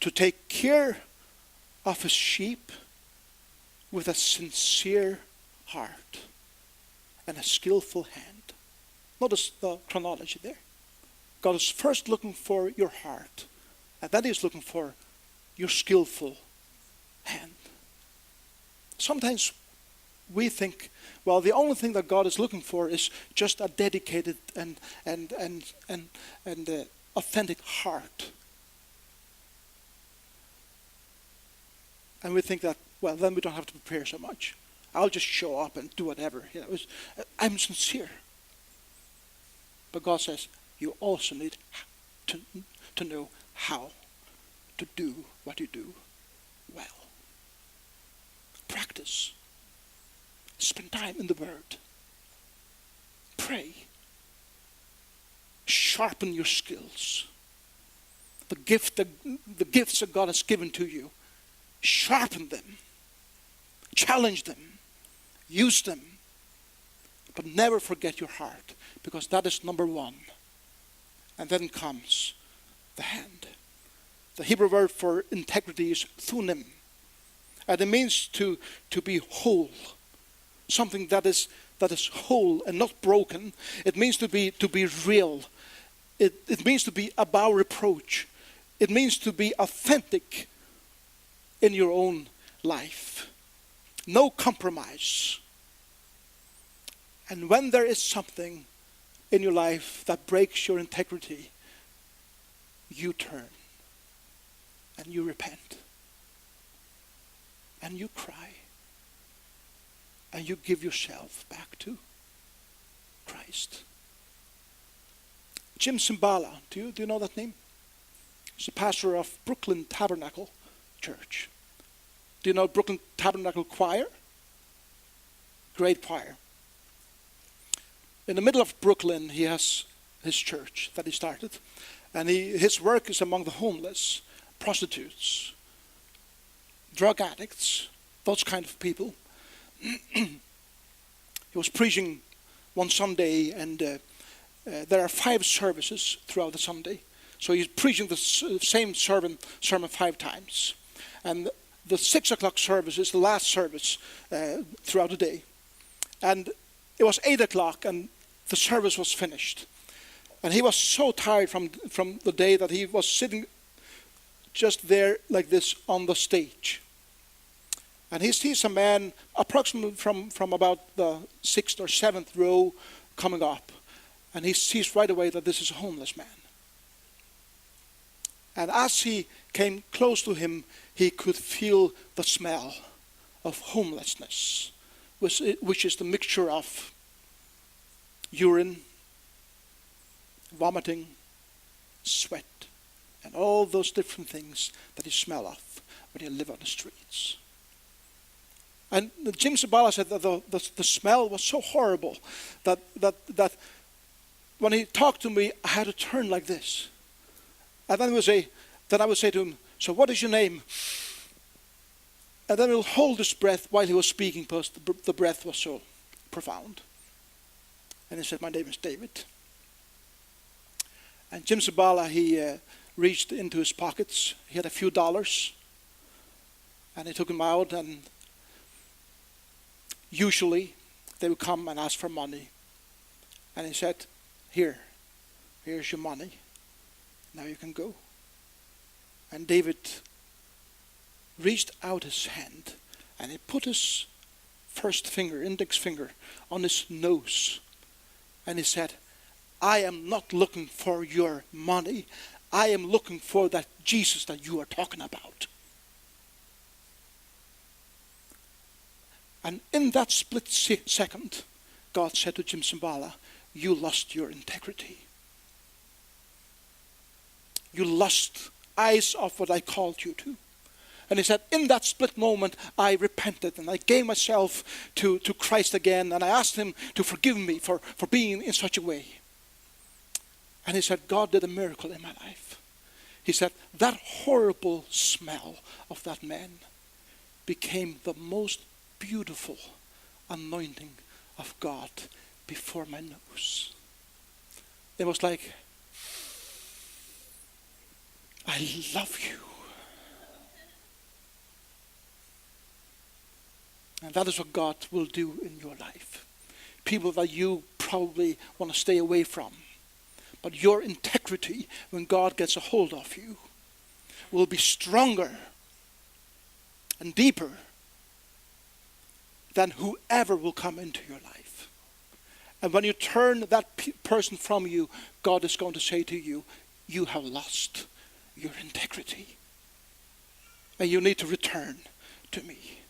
to take care of his sheep with a sincere heart and a skillful hand. Notice the chronology there. God is first looking for your heart, and then he's looking for your skillful hand. Sometimes we think, well, the only thing that God is looking for is just a dedicated and authentic heart. And we think that, well, then we don't have to prepare so much. I'll just show up and do whatever. I'm sincere. But God says, you also need to know how to do what you do well. Practice. Spend time in the Word. Pray. Sharpen your skills. The gifts that God has given to you, sharpen them. Challenge them. Use them. But never forget your heart, because that is number one. And then comes the hand. The Hebrew word for integrity is thunim. And it means to be whole. Something that is whole and not broken. It means to be real. It means to be above reproach. It means to be authentic in your own life. No compromise. And when there is something in your life that breaks your integrity, you turn and you repent and you cry and you give yourself back to Christ. Jim Cymbala, do you know that name? He's the pastor of Brooklyn Tabernacle Church. Do you know Brooklyn Tabernacle Choir? Great choir. In the middle of Brooklyn, he has his church that he started. And his work is among the homeless, prostitutes, drug addicts, those kind of people. He was preaching one Sunday, and there are 5 services throughout the Sunday. So he's preaching the same sermon 5 times. And the 6 o'clock service is the last service throughout the day. And it was 8 o'clock, and the service was finished. And he was so tired from the day that he was sitting just there like this on the stage. And he sees a man approximately from about the 6th or 7th row coming up. And he sees right away that this is a homeless man. And as he came close to him, he could feel the smell of homelessness, which is the mixture of urine, vomiting, sweat, and all those different things that you smell of when you live on the streets. And Jim Cymbala said that the smell was so horrible that when he talked to me, I had to turn like this. And then I would say to him, so what is your name? And then he'll hold his breath while he was speaking, because the breath was so profound. And he said, my name is David. And Jim Cymbala, he reached into his pockets. He had a few dollars. And he took them out, and usually they would come and ask for money. And he said, here's your money. Now you can go. And David reached out his hand, and he put his first finger, index finger, on his nose. And he said, I am not looking for your money. I am looking for that Jesus that you are talking about. And in that split second, God said to Jim Cymbala, you lost your integrity. You lost eyes of what I called you to. And he said, in that split moment, I repented and I gave myself to Christ again, and I asked him to forgive me for being in such a way. And he said, God did a miracle in my life. He said, that horrible smell of that man became the most beautiful anointing of God before my nose. It was like, I love you. And that is what God will do in your life. People that you probably want to stay away from. But your integrity, when God gets a hold of you, will be stronger and deeper than whoever will come into your life. And when you turn that person from you, God is going to say to you, you have lost your integrity. And you need to return to me.